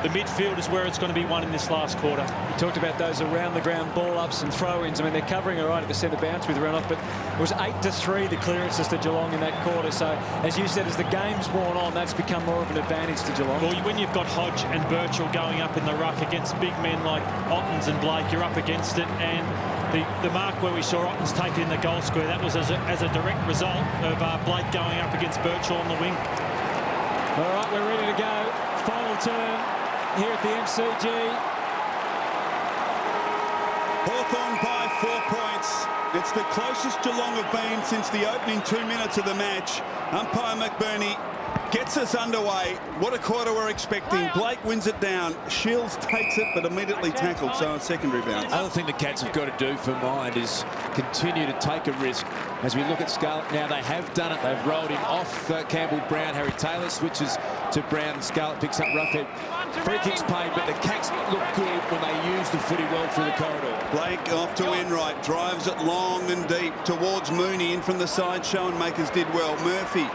the midfield is where it's going to be won in this last quarter. You talked about those around-the-ground ball-ups and throw-ins. I mean, they're covering all right at the centre bounce with runoff, but it was 8-3 the clearances to Geelong in that quarter. So, as you said, as the game's worn on, that's become more of an advantage to Geelong. Well, when you've got Hodge and Birchall going up in the ruck against big men like Ottens and Blake, you're up against it. And the mark where we saw Ottens take it in the goal square, that was as a direct result of Blake going up against Birchall on the wing. All right, we're ready to go. Final turn here at the MCG. Hawthorn by 4 points. It's the closest Geelong have been since the opening 2 minutes of the match. Umpire McBurney gets us underway. What a quarter we're expecting. Blake wins it down. Shields takes it, but immediately tackled, so on secondary bounce. Other thing the Cats have got to do for mind is continue to take a risk. As we look at Scarlett now, they have done it. They've rolled him off Campbell Brown. Harry Taylor switches to Brown. Scarlett picks up Roughhead. Free kicks paid, but the Cats look good when they use the footy well through the corridor. Blake off to Enright, drives it long and deep towards Mooney. In from the side, Schoenmakers did well. Murphy,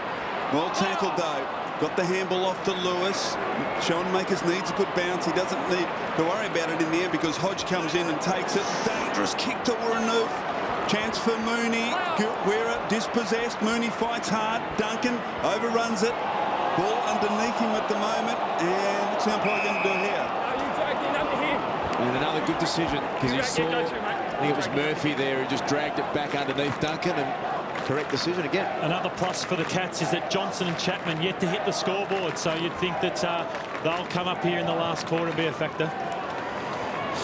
well tackled though. Got the handball off to Lewis. Schoenmakers needs a good bounce. He doesn't need to worry about it in the end because Hodge comes in and takes it. Dangerous kick to Warrenoof. Chance for Mooney. Guerra dispossessed. Mooney fights hard. Duncan overruns it. Ball underneath him at the moment. And what's the umpire going to do here? And another good decision because he saw, I think it was Murphy there, who just dragged it back underneath Duncan, and correct decision again. Another plus for the Cats is that Johnson and Chapman yet to hit the scoreboard, so you'd think that they'll come up here in the last quarter and be a factor.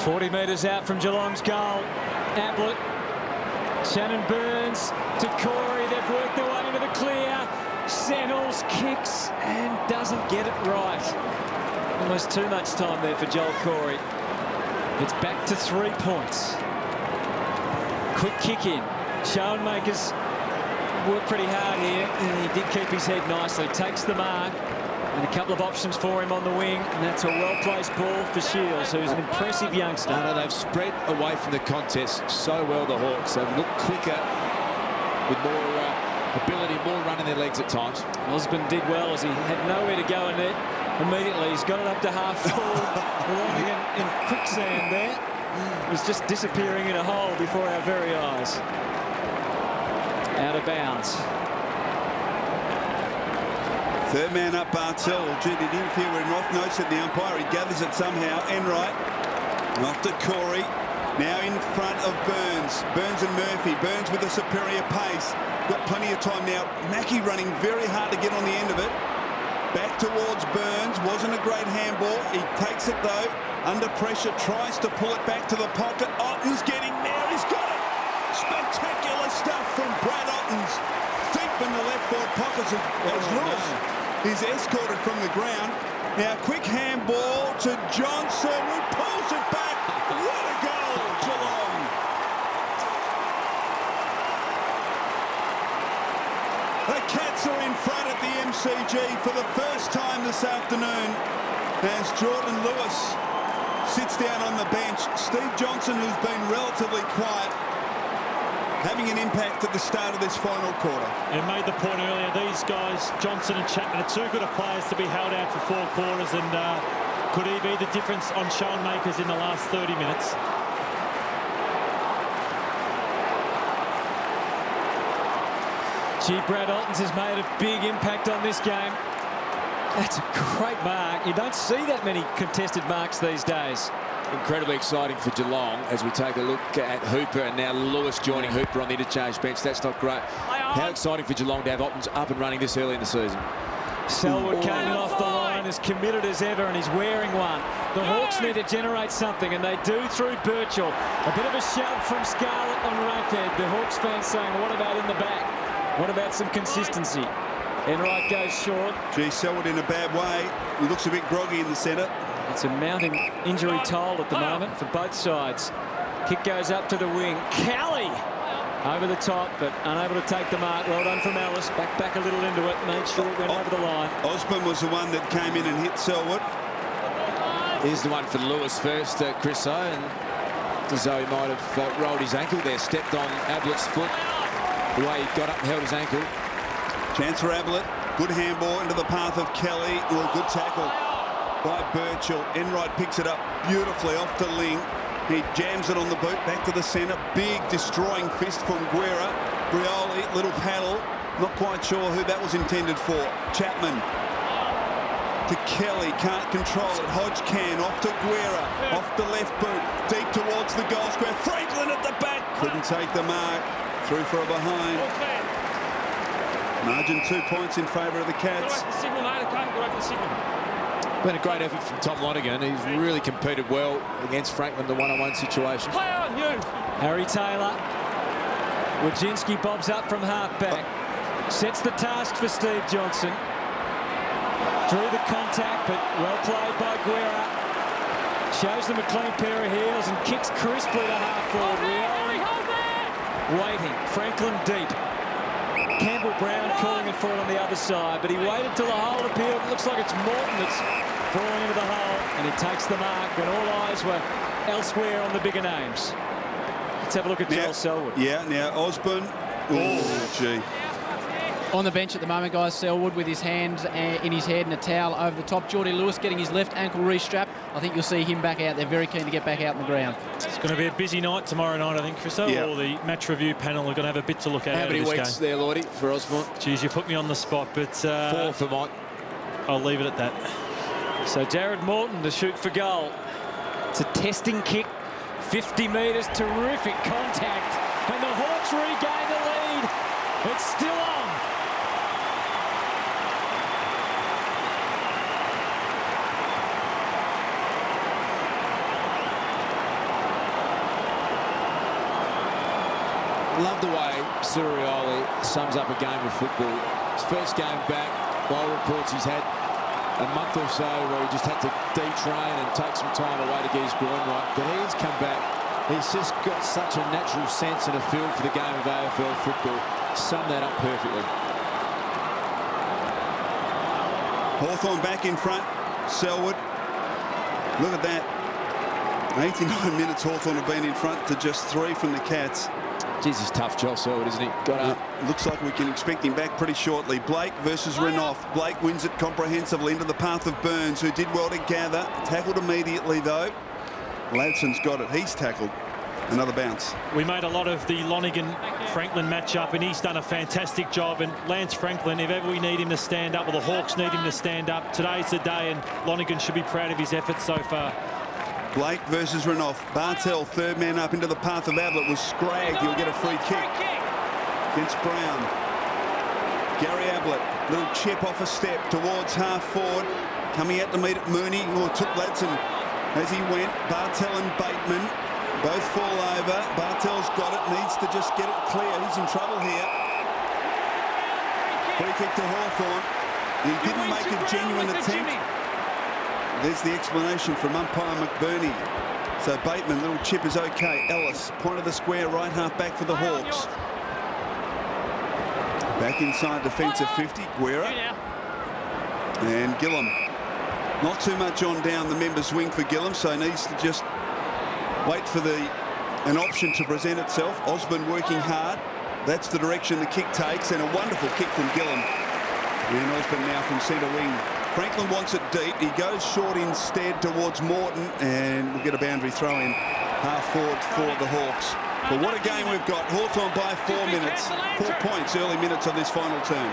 40 metres out from Geelong's goal. Ablett, Shannon Burns to Corey. They've worked their way into the clear. Settles, kicks, and doesn't get it right. Almost too much time there for Joel Corey. It's back to 3 points. Quick kick in. Schoenmakers worked pretty hard here, and he did keep his head nicely. Takes the mark, and a couple of options for him on the wing, and that's a well-placed ball for Shields, who's an impressive youngster. No, they've spread away from the contest so well, the Hawks. They've looked quicker with more ability, more run in their legs at times. Osborne did well as he had nowhere to go, and immediately he's got it up to half full, landing in quicksand there. It was just disappearing in a hole before our very eyes. Out of bounds. Third man up, Bartel. Gee, did interfere with Roth. Notes at the umpire. He gathers it somehow. Enright. Off to Corey. Now in front of Burns. Burns and Murphy. Burns with a superior pace. Got plenty of time now. Mackie running very hard to get on the end of it. Back towards Burns. Wasn't a great handball. He takes it though. Under pressure. Tries to pull it back to the pocket. Otten's getting there. He's got it. Spectacular stuff from Brad Ottens. Deep in the left forward pockets as Lewis is escorted from the ground. Now quick handball to Johnson, who pulls it back. What a goal, Geelong. The Cats are in front at the MCG for the first time this afternoon as Jordan Lewis sits down on the bench. Steve Johnson, who's been relatively quiet, having an impact at the start of this final quarter. And made the point earlier, these guys, Johnson and Chapman, are too good of players to be held out for 4 quarters, and could he be the difference on Schoenmakers in the last 30 minutes? Gee, Brad Ottens has made a big impact on this game. That's a great mark. You don't see that many contested marks these days. Incredibly exciting for Geelong as we take a look at Hooper, and now Lewis joining Hooper on the interchange bench. That's not great. How exciting for Geelong to have Ottens up and running this early in the season. Selwood coming off the line, as committed as ever, and he's wearing one. The Hawks need to generate something, and they do through Birchall. A bit of a shove from Scarlett on Roughhead. The Hawks fans saying, what about in the back? What about some consistency? Enright goes short. Gee, Selwood in a bad way. He looks a bit groggy in the centre. It's a mounting injury toll at the moment for both sides. Kick goes up to the wing. Kelly over the top, but unable to take the mark. Well done from Ellis. Back a little into it. Made sure it went over the line. Osborne was the one that came in and hit Selwood. Here's the one for Lewis first, Chris O, and as though he might have rolled his ankle there, stepped on Ablett's foot. The way he got up and held his ankle. Chance for Ablett. Good handball into the path of Kelly. Well, good tackle. by Birchall. Enright picks it up beautifully off to Ling. He jams it on the boot, back to the centre. Big destroying fist from Guerra. Brioli, little paddle. Not quite sure who that was intended for. Chapman to Kelly, can't control it. Hodge can, off to Guerra, off the left boot, deep towards the goal square. Franklin at the back, couldn't take the mark. Through for a behind. Margin 2 points in favour of the Cats. Been a great effort from Tom Lonergan. He's really competed well against Franklin, the one-on-one situation. Harry Taylor. Wojcinski bobs up from half-back. Sets the task for Steve Johnson. Drew the contact, but well played by Guerra. Shows them a clean pair of heels and kicks crisply to half-forward. Waiting. Franklin deep. Campbell Brown calling it for it on the other side, but he waited till the hole appeared. It looks like it's Morton that's falling into the hole, and he takes the mark when all eyes were elsewhere on the bigger names. Let's have a look at Joel Selwood. Yeah, now Osborne. Oh, gee. On the bench at the moment, guys, Selwood with his hands in his head and a towel over the top. Geordie Lewis getting his left ankle restrapped. I think you'll see him back out there, very keen to get back out on the ground. It's going to be a busy night tomorrow night, I think, Christo. Yeah. All the match review panel are going to have a bit to look at. How many this weeks game. there, Lordy, for Osborne? Geez, you put me on the spot, but 4 for Mike. I'll leave it at that. So Jared Morton to shoot for goal. It's a testing kick, 50 metres, terrific contact, and the Hawks regain the lead. It's still on. Love the way Sirioli sums up a game of football. His first game back, by all reports, he's had a month or so where he just had to detrain and take some time away to get his groin right. But he's come back. He's just got such a natural sense and a feel for the game of AFL football. Summed that up perfectly. Hawthorn back in front. Selwood. Look at that. 89 minutes Hawthorn have been in front to just 3 from the Cats. Jeez, he's tough, Joel Selwood, isn't he? Got up. Looks like we can expect him back pretty shortly. Blake versus Renouf. Blake wins it comprehensively into the path of Burns, who did well to gather. Tackled immediately, though. Ladson's got it. He's tackled. Another bounce. We made a lot of the Lonergan-Franklin matchup, and he's done a fantastic job. And Lance Franklin, if ever we need him to stand up, or the Hawks need him to stand up, today's the day, and Lonergan should be proud of his efforts so far. Blake versus Renouf. Bartel, third man up into the path of Ablett, was scragged. He'll get a free kick against Brown. Gary Ablett, little chip off a step towards half forward. Coming out to meet it, Mooney, who took Ladson as he went. Bartel and Bateman both fall over. Bartel's got it, needs to just get it clear. He's in trouble here. Free kick to Hawthorn. He didn't make a genuine attempt. There's the explanation from umpire McBurney. So Bateman, little chip is okay. Ellis, point of the square, right half back for the Hawks. Back inside defensive 50, Guerra. And Gillum. Not too much on down the members' wing for Gillum, so needs to just wait for an option to present itself. Osborne working hard. That's the direction the kick takes, and a wonderful kick from Gillum. And Osborne now from centre wing. Franklin wants it deep. He goes short instead towards Morton, and we'll get a boundary throw in half forward for the Hawks. But what a game we've got. Hawthorn by 4 minutes. 4 points early minutes of this final term.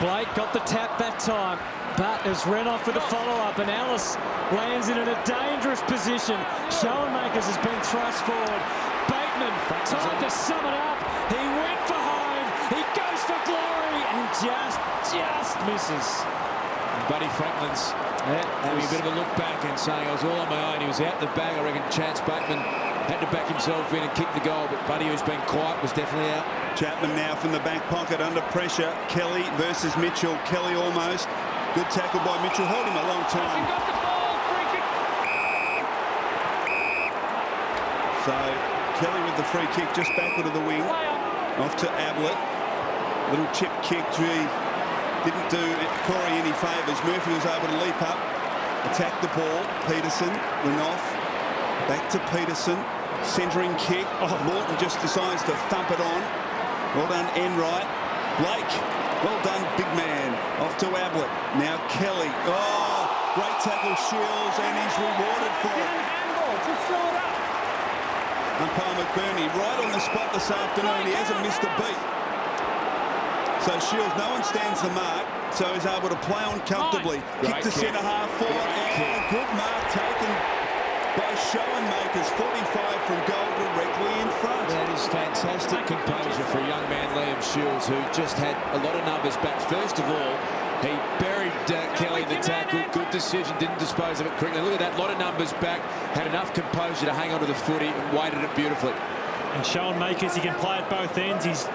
Blake got the tap that time, but as Renouf with the follow-up, and Alice lands in a dangerous position. Schoenmakers has been thrust forward. Bateman, time to sum it up. He went for home. He goes for glory and just misses. Buddy Franklin's having a bit of a look back and saying, I was all on my own. He was out the bag. I reckon Chance Bateman had to back himself in and kick the goal, but Buddy, who's been quiet, was definitely out. Chapman now from the back pocket under pressure. Kelly versus Mitchell. Kelly almost. Good tackle by Mitchell. Held him a long time. So Kelly with the free kick just backward of the wing. Off to Ablett. Little chip kick. Gee, didn't do Corey any favours. Murphy was able to leap up, attack the ball. Peterson, Renouf, back to Peterson. Centering kick. Morton just decides to thump it on. Well done, Enright. Blake Well done, big man. Off to Ablett. Now Kelly. Oh, great tackle, Shields, and he's rewarded for it. Umpire McBurney right on the spot this afternoon. He hasn't missed a beat. So Shields, no one stands the mark, so he's able to play on comfortably. Kick to centre half forward, and good mark taken by Schoenmakers. 45 from goal directly in front. That is fantastic composure for a young man, Liam Shields, who just had a lot of numbers back. First of all, he buried Kelly in the tackle. Good decision, didn't dispose of it quickly. Look at that, a lot of numbers back. Had enough composure to hang onto the footy and weighted it beautifully. And Schoenmakers, he can play at both ends.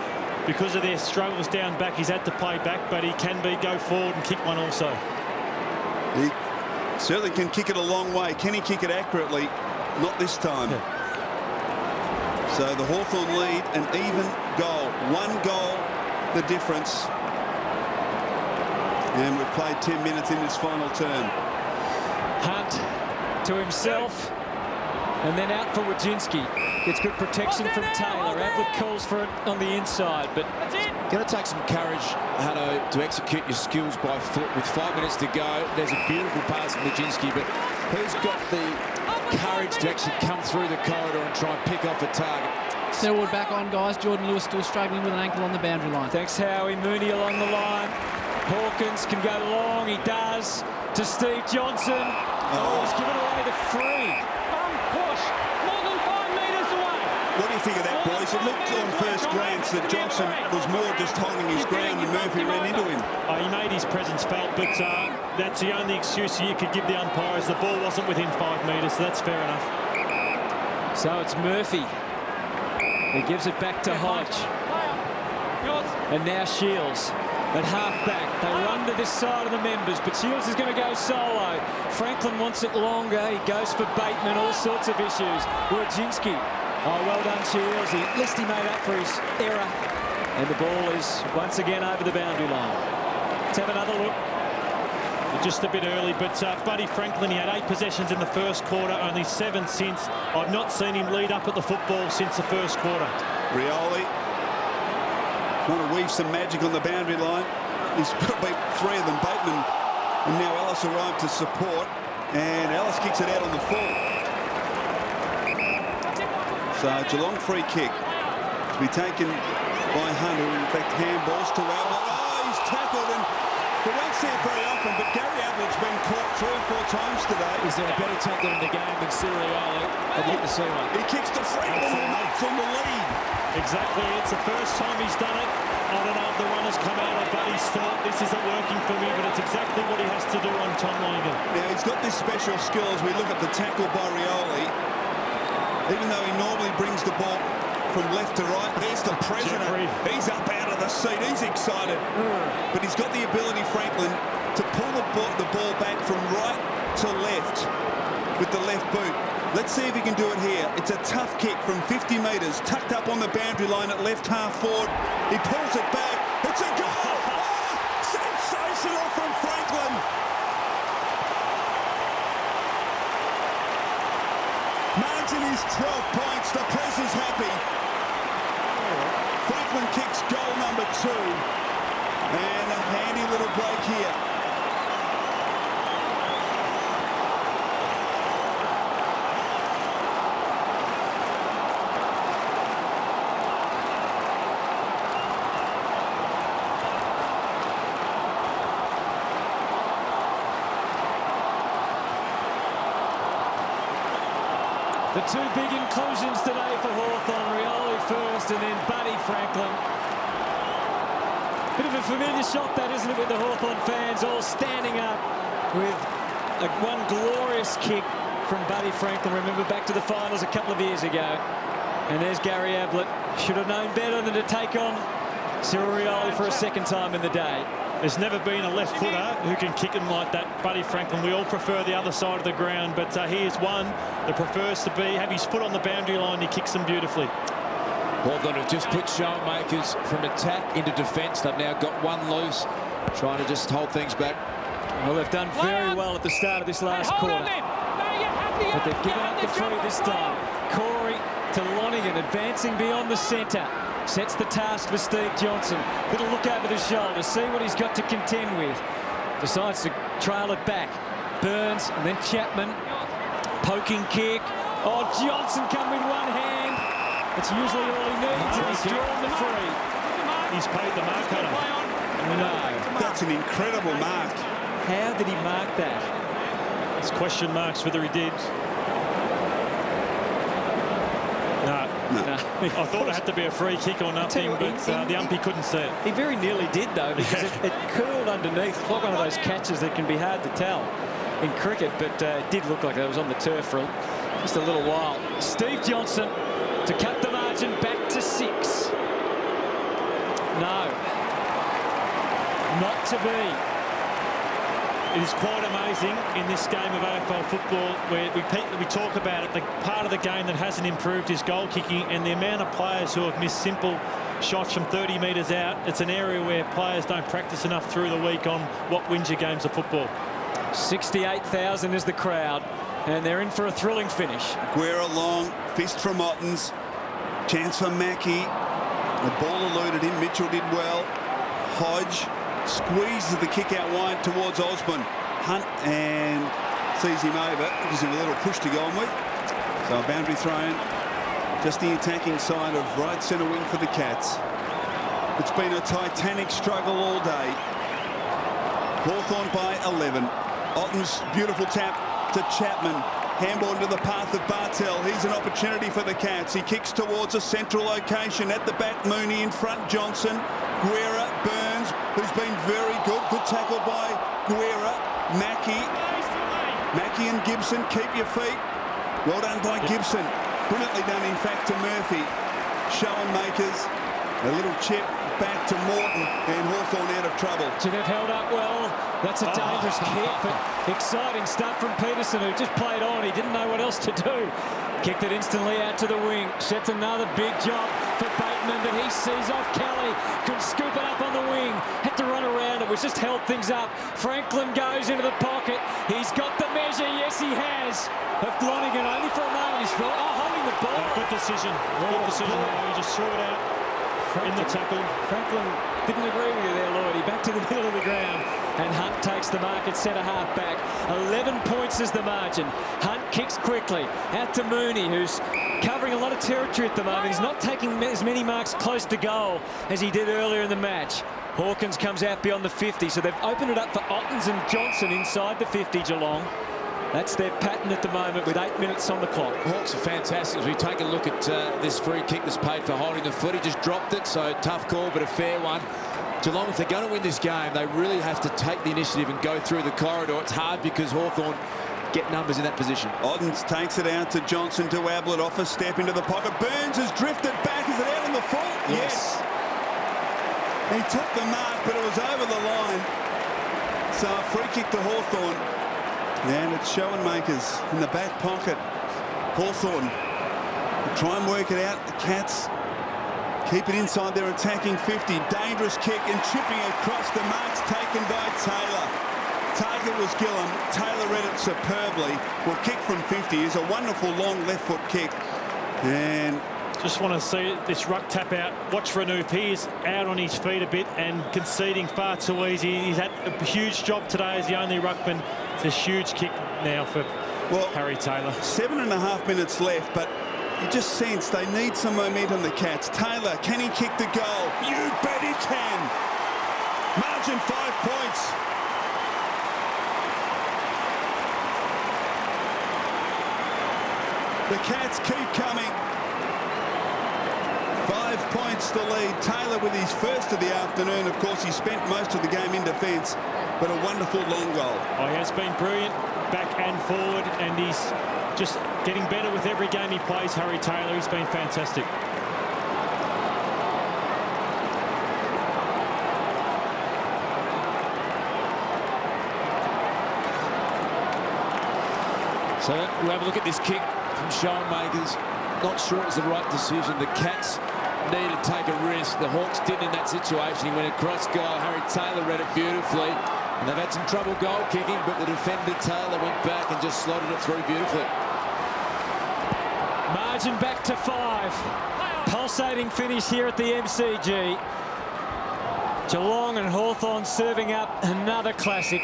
Because of their struggles down back, he's had to play back, but he can go forward and kick one also. He certainly can kick it a long way. Can he kick it accurately? Not this time. So the Hawthorn lead, an even goal. 1 goal, the difference. And we've played 10 minutes in this final term. Hunt to himself, and then out for Wojcinski. Gets good protection from Taylor. Ablett calls for it on the inside, but Going to take some courage, Hutto, to execute your skills by foot with 5 minutes to go. There's a beautiful pass from Wojcinski, but who's got the courage to actually come through the corridor and try and pick off a target? Selwood back on, guys. Jordan Lewis still struggling with an ankle on the boundary line. thanks, Howie. Mooney along the line. Hawkins can go long. He does to Steve Johnson. Oh, he's given away the free. Push. More than 5 metres away. What do you think of that, boys? It looked on first glance that Johnson was more just holding his ground and Murphy ran into him. He made his presence felt, but that's the only excuse you could give the umpires. The ball wasn't within 5 metres, so that's fair enough. So it's Murphy. He gives it back to Hodge. And now Shields at half-back. They run to this side of the members, but Shields is going to go solo. Franklin wants it longer. He goes for Bateman, all sorts of issues. Wojcinski. Oh, well done, Shields. At least he made up for his error. And the ball is once again over the boundary line. Let's have another look. Just a bit early, but Buddy Franklin, he had 8 possessions in the first quarter, only 7 since. I've not seen him lead up at the football since the first quarter. Rioli trying to weave some magic on the boundary line. He's got to beat 3 of them. Bateman and now Ellis arrived to support, and Ellis kicks it out on the full. So Geelong free kick to be taken by Hunter. In fact, handballs to Ablett. Oh, he's tackled, and we won't see it very often, but Gary Ablett's been caught 3 or 4 times today. Is there a better tackle in the game than Sirioli? I'd like to see one. He kicks to Franklin, who makes on the lead. Exactly, it's the first time he's done it. I don't know if the runners come out of Buddy's thought this isn't working for me, but it's exactly what he has to do on Tom Logan. Now, he's got this special skill as we look at the tackle by Rioli. Even though he normally brings the ball from left to right, there's the president. Jeffrey. He's up out of the seat. He's excited. But he's got the ability, Franklin, to pull the ball back from right to left with the left boot. Let's see if he can do it here. It's a tough kick from 50 metres, tucked up on the boundary line at left half forward. He pulls it back. It's a goal! Oh, sensational from Franklin. Margin is 12 points. The press is happy. Franklin kicks goal number 2. And a handy little break here. The 2 big inclusions today for Hawthorn. Rioli first and then Buddy Franklin. Bit of a familiar shot that, isn't it, with the Hawthorn fans all standing up with one glorious kick from Buddy Franklin. Remember back to the finals a couple of years ago. And there's Gary Ablett. Should have known better than to take on Cyril Rioli for a second time in the day. There's never been a left footer who can kick him like that, Buddy Franklin. We all prefer the other side of the ground, but he is one that prefers to have his foot on the boundary line. He kicks them beautifully. Hawthorn have just put Schoenmakers from attack into defence. They've now got one loose, trying to just hold things back. Well, they've done very well at the start of this last quarter. But they've given up the free this time. Corey to Lonergan, advancing beyond the centre. Sets the task for Steve Johnson. Little look over the shoulder, see what he's got to contend with. Decides to trail it back. Burns and then Chapman. Poking kick. Oh, Johnson come with one hand. It's usually all he needs, and he's drawn the free. He's paid the mark, hasn't he? No. That's an incredible mark. How did he mark that? There's question marks whether he did. No. I thought it had to be a free kick or nothing, but the umpy couldn't see it. He very nearly did, though, because it curled underneath. It's not one of those catches that can be hard to tell in cricket, but it did look like it was on the turf for just a little while. Steve Johnson to cut the margin back to 6. No. Not to be. It is quite amazing in this game of AFL football where we talk about it, the part of the game that hasn't improved is goal kicking, and the amount of players who have missed simple shots from 30 metres out. It's an area where players don't practice enough through the week on what wins your games of football. 68,000 is the crowd, and they're in for a thrilling finish. Guerra long, fist from Ottens. Chance for Mackie. The ball eluded him. Mitchell did well. Hodge squeezes the kick out wide towards Osborne. Hunt and sees him over. Gives him a little push to go on with. So a boundary thrown. Just the attacking side of right centre wing for the Cats. It's been a titanic struggle all day. Hawthorn by 11. Otten's beautiful tap to Chapman. Handball into the path of Bartel. Here's an opportunity for the Cats. He kicks towards a central location. At the back, Mooney in front, Johnson. Guerra, Burns, who's been very good. Good tackle by Guerra. Mackie and Gibson, keep your feet. Well done by Gibson. Brilliantly done, in fact, to Murphy. Showen makers. A little chip back to Morton, and Hawthorn out of trouble. So they've held up well. That's a dangerous kick, but exciting stuff from Peterson, who just played on. He didn't know what else to do. Kicked it instantly out to the wing. Sets another big job for Bateman, but he sees off Kelly. Could scoop it up on the wing. Had to run around it, which just held things up. Franklin goes into the pocket. He's got the measure. Yes, he has. Of Glonigan, only for a moment. He's holding the ball. Good decision. Good decision. He just threw it out in the tackle. Franklin didn't agree with you there, Lloydie. Back to the middle of the ground. And Hunt takes the mark at centre half back. 11 points is the margin. Hunt kicks quickly out to Mooney, who's covering a lot of territory at the moment. He's not taking as many marks close to goal as he did earlier in the match. Hawkins comes out beyond the 50, so they've opened it up for Ottens and Johnson inside the 50, Geelong. That's their pattern at the moment with 8 minutes on the clock. Hawks are fantastic. As we take a look at this free kick that's paid for holding the foot, he just dropped it, so tough call, but a fair one. Geelong, if they're going to win this game, they really have to take the initiative and go through the corridor. It's hard because Hawthorn get numbers in that position. Ottens takes it out to Johnson, to Ablett, off a step into the pocket. Burns has drifted back. Is it out on the full? Yes. He took the mark, but it was over the line. So a free kick to Hawthorn. And it's Showen makers in the back pocket. Hawthorn try and work it out. The Cats keep it inside their attacking 50. Dangerous kick and chipping across. The marks taken by Taylor. Target was Gillam. Taylor read it superbly. Well, kick from 50 is a wonderful long left foot kick. And just want to see this ruck tap out. Watch Renouf. He is out on his feet a bit and conceding far too easy. He's had a huge job today as the only ruckman. It's a huge kick now for Harry Taylor. 7.5 minutes left, but you just sense they need some momentum, the Cats. Taylor, can he kick the goal? You bet he can. Margin 5 points. The Cats keep coming. 5 points to lead. Taylor with his first of the afternoon. Of course, he spent most of the game in defence, but a wonderful long goal. Oh, he has been brilliant back and forward, and he's just getting better with every game he plays. Harry Taylor, he's been fantastic. So we'll have a look at this kick from Showen makers. Not sure it was the right decision. The Cats need to take a risk. The Hawks didn't in that situation. He went across goal. Harry Taylor read it beautifully. And they've had some trouble goal kicking, but the defender Taylor went back and just slotted it through beautifully. Margin back to 5. Pulsating finish here at the MCG. Geelong and Hawthorn serving up another classic.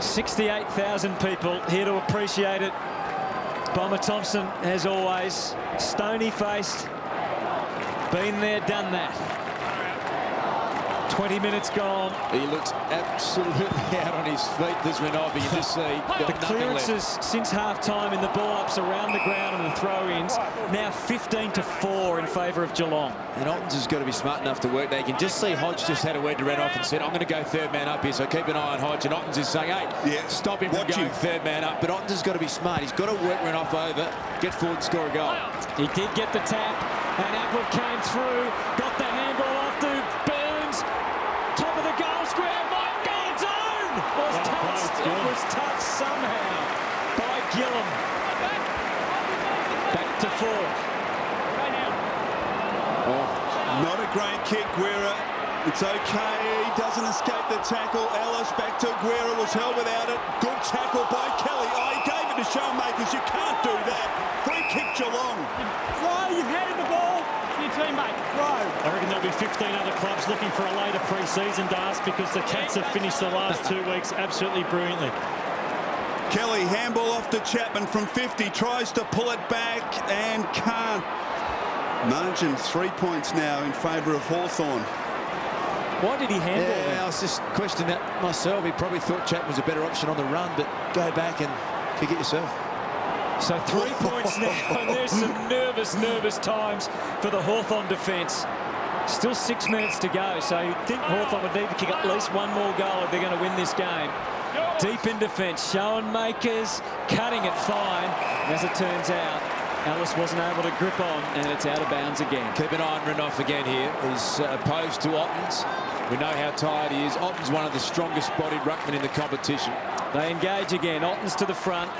68,000 people here to appreciate it. Bomber Thompson, as always, stony-faced, been there, done that. 20 minutes gone. He looks absolutely out on his feet. There's Renovi. You just see The clearances since half-time in the ball-ups around the ground and the throw-ins, now 15-4 in favour of Geelong. And Ottens has got to be smart enough to work there. You can just see Hodge just had a word to Renoff and said, I'm going to go third man up here, so keep an eye on Hodge. And Ottens is saying, hey, stop him from going third man up. But Ottens has got to be smart. He's got to work Renoff over, get forward and score a goal. He did get the tap, and Ablett came through, got the handball off to Burns. Top of the goal square, Mike Gold's own was touched. It was touched somehow by Gillum. Back to 4. Not a great kick, Guerra. It's okay. He doesn't escape the tackle. Ellis back to Guerra, was held without it. Good tackle by Kelly. He gave it to Showmakers. You can't do that. Free kick Geelong. Throw, you've handed the ball to your teammate. Throw. I reckon there'll be 15 other clubs looking for a later pre-season dance because the Cats have finished the last 2 weeks absolutely brilliantly. Kelly, handball off to Chapman from 50, tries to pull it back and can't. Margin 3 points now in favour of Hawthorn. Why did he handball Yeah, him? I was just questioning that myself. He probably thought Chapman was a better option on the run, but go back and kick it yourself. So 3 points now, and there's some nervous times for the Hawthorn defence. Still 6 minutes to go, so you'd think Hawthorn would need to kick at least one more goal if they're going to win this game. Deep in defence, Schoenmakers cutting it fine. As it turns out, Ellis wasn't able to grip on, and it's out of bounds again. Keep an eye on Renoff again here. He's opposed to Ottens. We know how tired he is. Ottens, one of the strongest bodied ruckmen in the competition. They engage again. Ottens to the front.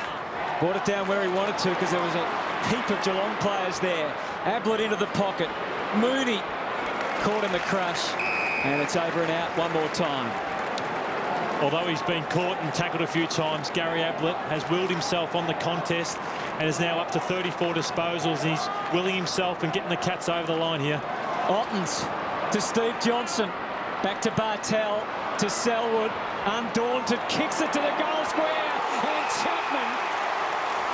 Brought it down where he wanted to because there was a heap of Geelong players there. Ablett into the pocket. Mooney caught in the crush. And it's over and out one more time. Although he's been caught and tackled a few times, Gary Ablett has willed himself on the contest and is now up to 34 disposals. He's willing himself and getting the Cats over the line here. Ottens to Steve Johnson. Back to Bartel, to Selwood. Undaunted, kicks it to the goal square. And Chapman,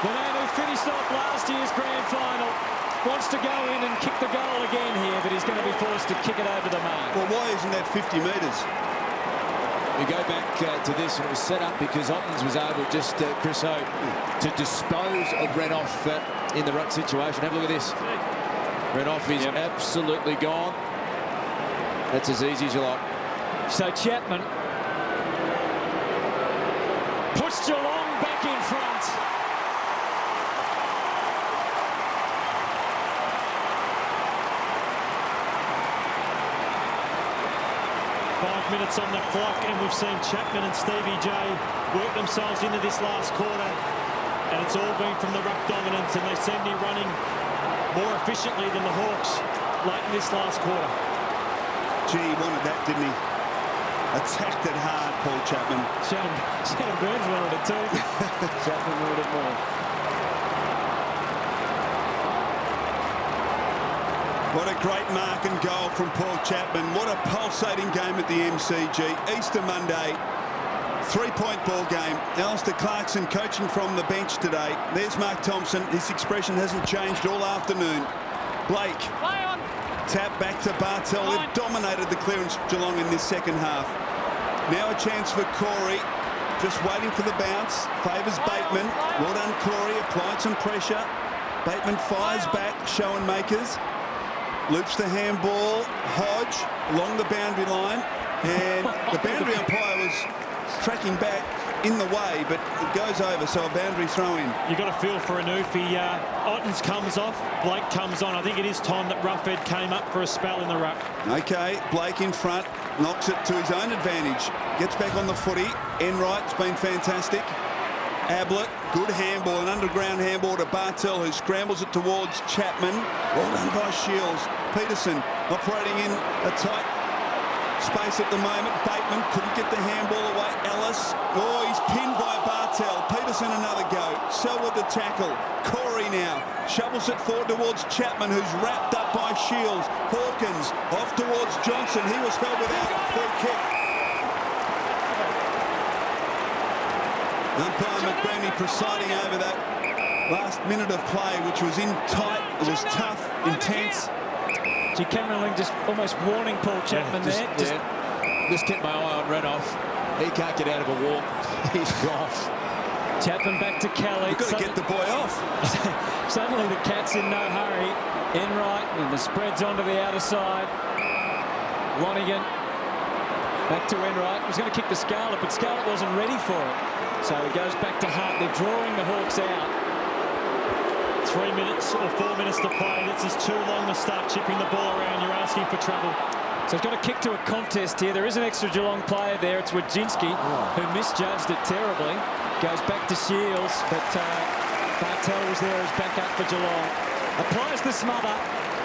the man who finished off last year's grand final, wants to go in and kick the goal again here, but he's going to be forced to kick it over the mark. Well, why isn't that 50 metres? We go back to this, and it was set up because Ottens was able just, Chris O, to dispose of Renoff in the ruck situation. Have a look at this. Renoff is absolutely gone. That's as easy as you like. So Chapman puts Geelong back in front. Minutes on the clock, and we've seen Chapman and Stevie J work themselves into this last quarter, and it's all been from the ruck dominance, and they seem to be running more efficiently than the Hawks late in this last quarter. Gee, he wanted that, didn't he? Attacked it hard, Paul Chapman. Shannon Burns wanted it too. Chapman wanted it more. What a great mark and goal from Paul Chapman. What a pulsating game at the MCG. Easter Monday, 3-point ball game. Alistair Clarkson coaching from the bench today. There's Mark Thompson. His expression hasn't changed all afternoon. Blake. Tap back to Bartel. They've dominated the clearance Geelong in this second half. Now a chance for Corey. Just waiting for the bounce. Favours Bateman. Well done, Corey. Applied some pressure. Bateman fires back. Schoenmakers. Loops the handball. Hodge along the boundary line. And the boundary umpire was tracking back in the way, but it goes over, so a boundary throw in. You've got to feel for Anufi. Ottens comes off, Blake comes on. I think it is time that Roughhead came up for a spell in the ruck. Okay, Blake in front, knocks it to his own advantage. Gets back on the footy. Enright's been fantastic. Ablett, good handball, an underground handball to Bartel, who scrambles it towards Chapman. Well done by Shields. Peterson operating in a tight space at the moment. Bateman couldn't get the handball away. Ellis, oh, he's pinned by Bartel. Peterson another go. Selwood the tackle. Corey now shovels it forward towards Chapman, who's wrapped up by Shields. Hawkins off towards Johnson. He was held without a free kick. Umpire McBurney presiding over that last minute of play, which was in tight. It was tough, intense. Cameron Ling just almost warning Paul Chapman there. Just kept my eye on Renoff. He can't get out of a walk. He's off. Chapman back to Kelly. You've got to get the boy off. Suddenly the Cats in no hurry. Enright, and the spread's onto the outer side. Lonigan back to Enright. He was going to kick the Scarlett, but Scarlett wasn't ready for it. So he goes back to Hart. They're drawing the Hawks out. 3 minutes or 4 minutes to play. It's just too long to start chipping the ball around. You're asking for trouble. So he's got a kick to a contest here. There is an extra Geelong player there. It's Wojcinski, who misjudged it terribly. Goes back to Shields, but Bartel was there as backup for Geelong. Applies the smother.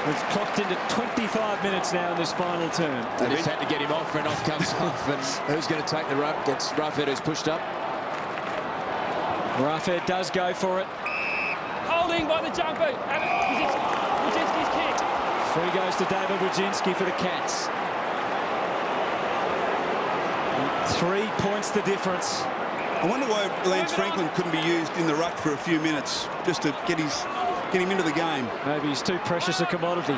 We've clocked into 25 minutes now in this final term. They just had to get him off. Renoff comes off, and who's going to take the rub? Gets Roughhead, who's pushed up. Roughhead does go for it. Holding by the jumper. Wojcinski's kick. Free goes to David Wojcinski for the Cats. 3 points the difference. I wonder why Lance Franklin couldn't be used in the ruck for a few minutes just to get him into the game. Maybe he's too precious a commodity.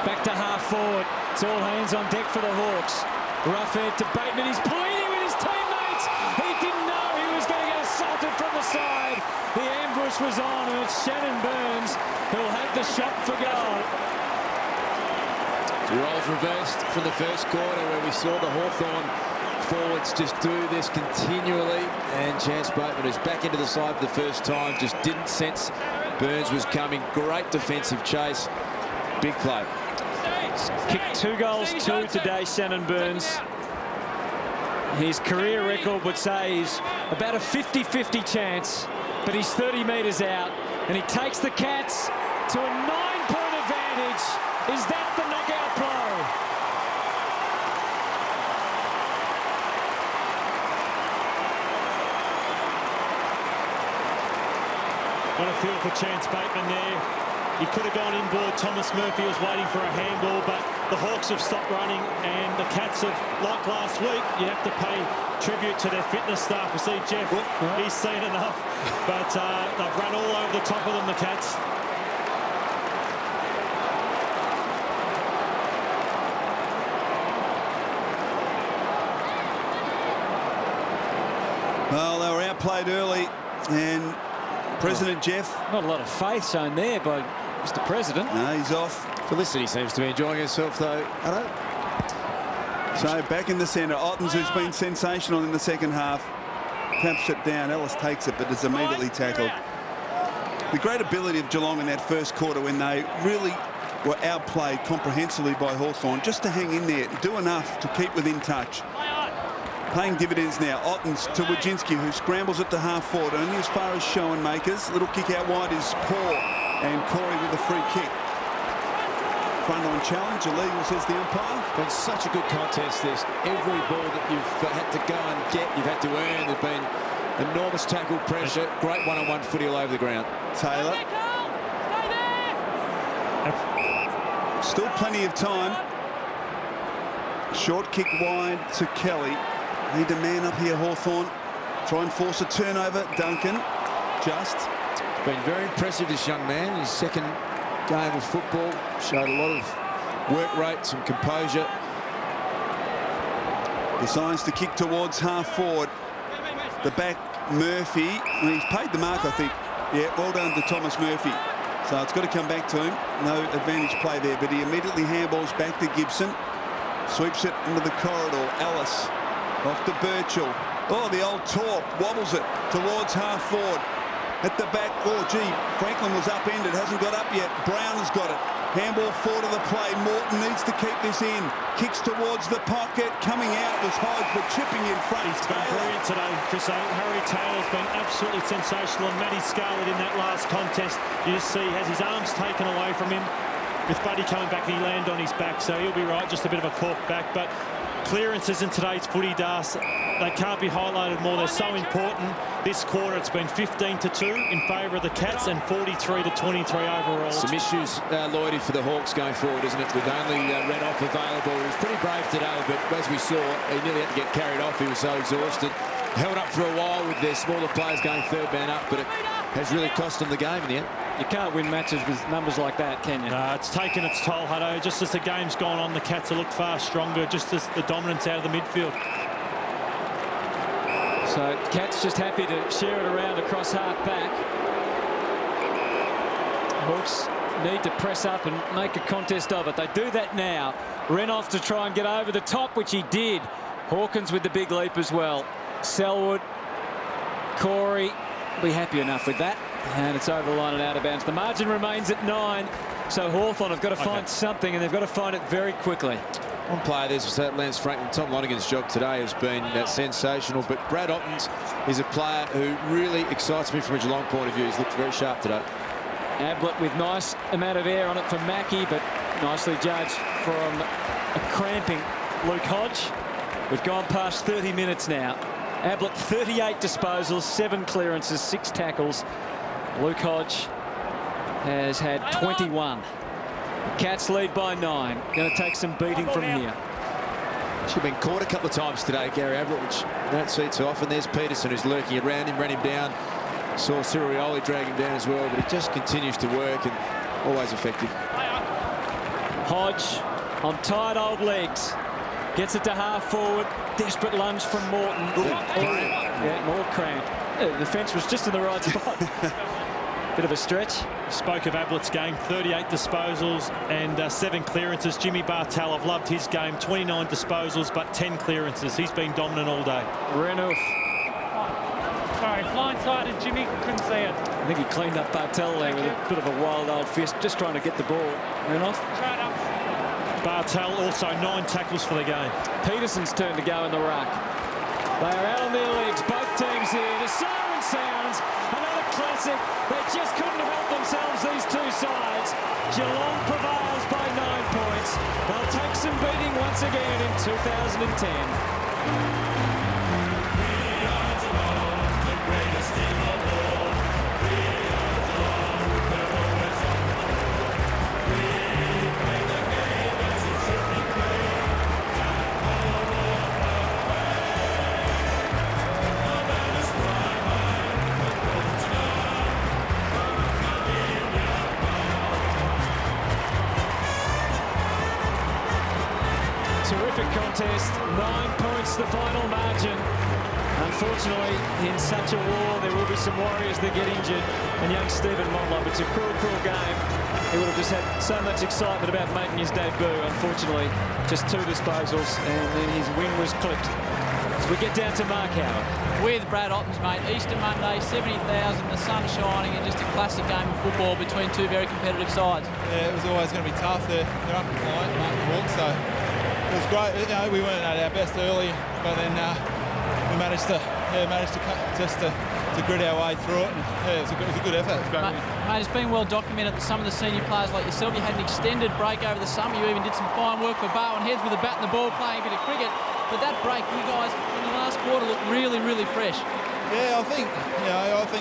Back to half forward. It's all hands on deck for the Hawks. Roughhead to Bateman. He's pleading with his teammates. He didn't know he was going to get assaulted from the side. The ambush was on, and it's Shannon Burns who'll have the shot for goal. The roles reversed from the first quarter, where we saw the Hawthorn forwards just do this continually, and Chance Bateman, who's back into the side for the first time, just didn't sense Burns was coming. Great defensive chase. Big play. Kicked 2 goals, 2 today, Shannon Burns. His career record would say he's about a 50-50 chance, but he's 30 metres out, and he takes the Cats to a 9-point advantage. Is that the knockout blow? What a feel for Chance Bateman there. He could have gone inboard. Thomas Murphy was waiting for a handball, but the Hawks have stopped running, and the Cats have, like last week, you have to pay tribute to their fitness staff. We see Jeff, he's seen enough, but they've run all over the top of them, the Cats. Well, they were outplayed early, and President Jeff. Not a lot of faith shown there by Mr. President. No, he's off. Felicity seems to be enjoying herself, though. So back in the centre, Ottens, who's been sensational in the second half, taps it down. Ellis takes it, but is immediately tackled. The great ability of Geelong in that first quarter, when they really were outplayed comprehensively by Hawthorn, just to hang in there, do enough to keep within touch. Paying dividends now. Ottens to Wojcinski, who scrambles it to half forward, only as far as Schoenmakers. Little kick out wide is poor, and Corey with a free kick. Front on challenge, illegal, says the umpire. Been such a good contest. This every ball that you've had to go and get, you've had to earn. There's been enormous tackle pressure. Great one-on-one footy all over the ground. Taylor. Still plenty of time. Short kick wide to Kelly. Need a man up here, Hawthorn. Try and force a turnover. Duncan. Just. Been very impressive, this young man. His second game of football. Showed a lot of work rate, some composure. Decides to kick towards half forward. The back, Murphy. And he's paid the mark, I think. Yeah, well done to Thomas Murphy. So it's got to come back to him. No advantage play there, but he immediately handballs back to Gibson. Sweeps it into the corridor. Ellis off to Birchall. Oh, the old talk. Wobbles it towards half forward. At the back. Oh, gee. Franklin was upended. Hasn't got up yet. Brown has got it. Handball forward of the play. Morton needs to keep this in. Kicks towards the pocket. Coming out was Hodge, but chipping in front. He's been brilliant today, Chris. Harry Taylor's been absolutely sensational. And Matty Scarlett in that last contest, you just see, has his arms taken away from him. With Buddy coming back, and he landed on his back, so he'll be right. Just a bit of a cork back, but clearances in today's footy, Das, they can't be highlighted more. They're so important. This quarter, it's been 15-2 in favour of the Cats and 43-23 overall. Some issues, Lloydie, for the Hawks going forward, isn't it? With only Renouf available. He was pretty brave today, but as we saw, he nearly had to get carried off. He was so exhausted. Held up for a while with their smaller players going third man up, but it has really cost them the game in the end. You can't win matches with numbers like that, can you? It's taken its toll, Hutto. Just as the game's gone on, the Cats have looked far stronger, just as the dominance out of the midfield. So Cats just happy to share it around across half back. Hawks need to press up and make a contest of it. They do that now. Renouf to try and get over the top, which he did. Hawkins with the big leap as well. Selwood, Corey, be happy enough with that. And it's over the line and out of bounds. The margin remains at 9. So Hawthorn have got to find something, and they've got to find it very quickly. One player, there's Lance Franklin. Tom Lonergan's job today has been sensational, but Brad Ottens is a player who really excites me from a Geelong point of view. He's looked very sharp today. Ablett with nice amount of air on it from Mackie, but nicely judged from a cramping Luke Hodge. We've gone past 30 minutes now. Ablett 38 disposals, 7 clearances, 6 tackles. Luke Hodge has had 21. Cats lead by 9. Going to take some beating from here. She's been caught a couple of times today, Gary Ablett, which you don't see too often. There's Peterson, who's lurking around him, ran him down. Saw Cyril Rioli drag him down as well, but he just continues to work and always effective. Hodge on tired old legs. Gets it to half forward. Desperate lunge from Morton. Yeah, more cramp. The fence was just in the right spot. Bit of a stretch. Spoke of Ablett's game, 38 disposals and 7 clearances. Jimmy Bartel, I've loved his game, 29 disposals but 10 clearances. He's been dominant all day. Renouf. Sorry, blindsided Jimmy, couldn't see it. I think he cleaned up Bartel there with a bit of a wild old fist, just trying to get the ball. Renouf. Bartel also 9 tackles for the game. Peterson's turn to go in the ruck. They are out on their legs, both teams here. The siren sounds, another classic. They just couldn't help themselves, these two sides. Geelong prevails by 9 points. They'll take some beating once again in 2010. Terrific contest, 9 points the final margin. Unfortunately, in such a war, there will be some warriors that get injured. And young Stephen Motlop, it's a cruel, cruel game. He would have just had so much excitement about making his debut. Unfortunately, just 2 disposals, and then his wing was clipped. As we get down to Mark Howard. With Brad Ottens, mate, Easter Monday, 70,000, the sun shining, and just a classic game of football between 2 very competitive sides. Yeah, it was always going to be tough. They're up and flying, Martin Hawks, so it was great. You know, we weren't at our best early, but then we managed to grit our way through it. And, yeah, it was a good effort. It was a great win. Mate, it's been well documented that some of the senior players like yourself, you had an extended break over the summer. You even did some fine work for Barwon Heads with a bat and the ball, playing a bit of cricket. But that break, you guys, in the last quarter, looked really, really fresh. Yeah, I think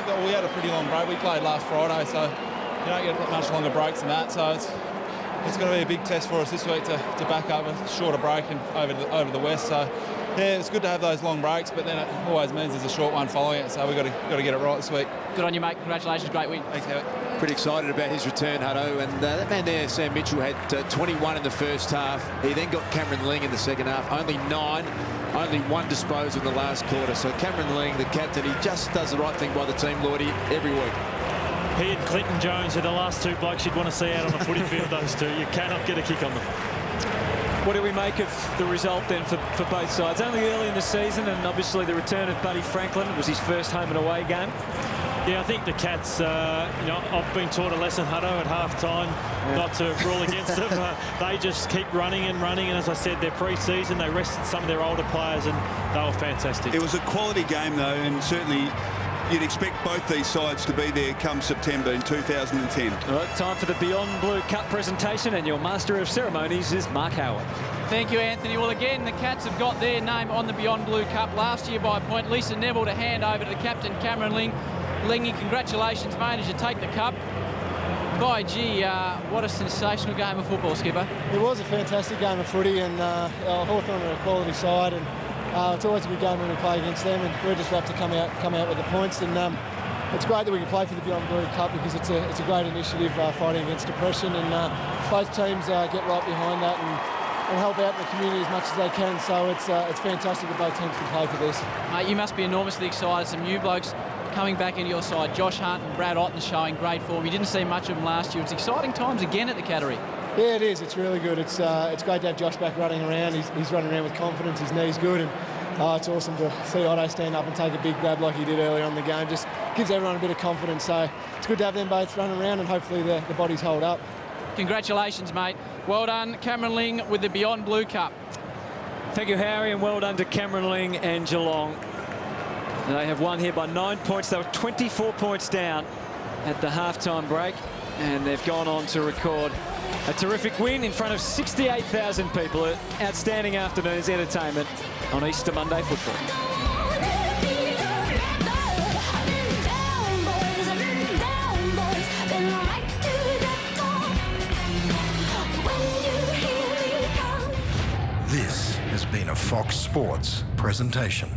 that we had a pretty long break. We played last Friday, so you don't get much longer breaks than that. So it's going to be a big test for us this week to back up a shorter break and over the west. So yeah, it's good to have those long breaks, but then it always means there's a short one following it. So we've got to get it right this week. Good on you, mate. Congratulations. Great win. Thanks, Howard. Pretty excited about his return, Hutto, and that man there, Sam Mitchell, had 21 in the first half. He then got Cameron Ling in the second half, only 9, only 1 disposal in the last quarter. So Cameron Ling, the captain, he just does the right thing by the team, Lloydie, every week. He and Clinton Jones are the last 2 blokes you'd want to see out on a footy field, those 2. You cannot get a kick on them. What do we make of the result then for both sides? Only early in the season, and obviously the return of Buddy Franklin. It was his first home and away game. Yeah, I think the Cats, I've been taught a lesson, Hutto, at half-time, not to rule against them. They just keep running and running, and as I said, their pre-season, they rested some of their older players, and they were fantastic. It was a quality game, though, and certainly you'd expect both these sides to be there come September in 2010. All right, time for the Beyond Blue Cup presentation, and your master of ceremonies is Mark Howard. Thank you, Anthony. Well, again, the Cats have got their name on the Beyond Blue Cup last year by a point. Lisa Neville to hand over to the captain, Cameron Ling. Lingy, congratulations, mate, as you take the cup. By gee, what a sensational game of football, Skipper. It was a fantastic game of footy, and Hawthorn are a quality side, and it's always a good game when we play against them, and we're just about to come out with the points. And it's great that we can play for the Beyond Blue Cup because it's a great initiative fighting against depression, and both teams get right behind that and help out in the community as much as they can. So it's fantastic that both teams can play for this. Mate, you must be enormously excited. Some new blokes coming back into your side. Josh Hunt and Brad Otten showing great form. You didn't see much of them last year. It's exciting times again at the Cattery. Yeah, it is. It's really good. It's great to have Josh back running around. He's running around with confidence. His knee's good, and it's awesome to see Otto stand up and take a big grab like he did earlier on in the game. Just gives everyone a bit of confidence. So it's good to have them both running around, and hopefully the bodies hold up. Congratulations, mate. Well done, Cameron Ling with the Beyond Blue Cup. Thank you, Harry, and well done to Cameron Ling and Geelong. They have won here by 9 points. They were 24 points down at the halftime break, and they've gone on to record a terrific win in front of 68,000 people. An outstanding afternoon's entertainment on Easter Monday football. This has been a Fox Sports presentation.